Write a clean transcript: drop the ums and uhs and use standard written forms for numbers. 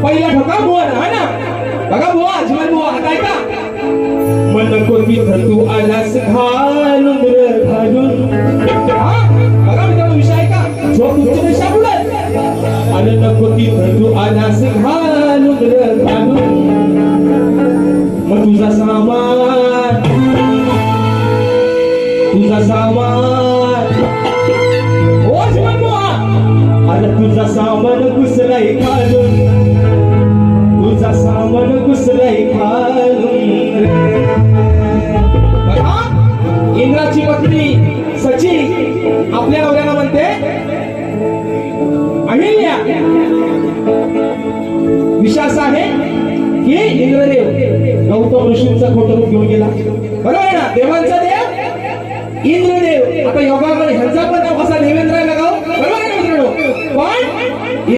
पहिला ठोका बुवा आहे ना, बघा बुवा अजमल बुवा आता ऐका. मन कोणी तू आलास घालून रे घालून. बघा मित्रांनो विषय ऐका, झोप तुमच्या दिशा बुडत आणि नको तिथं तू आलास घालून रे घालून. मग तुझा सामान ओ अजमल बुवा, अरे तुझा सामान घुसलाय घालून, तुझा सामान घुसलाय घालून. इंद्राची पत्नी सची आपल्या नवऱ्याला म्हणते अहिल्या. विषय असा आहे की इंद्रदेव गौतम ऋषींचा खोटं रूप घेऊन गेला. बरोबर आहे ना, देवांचा देव इंद्रदेव. आता योगामध्ये ह्यांचा पण नाव कसा देवेंद्र आहे लगाव. बरोबर आहे ना मित्रांनो. पण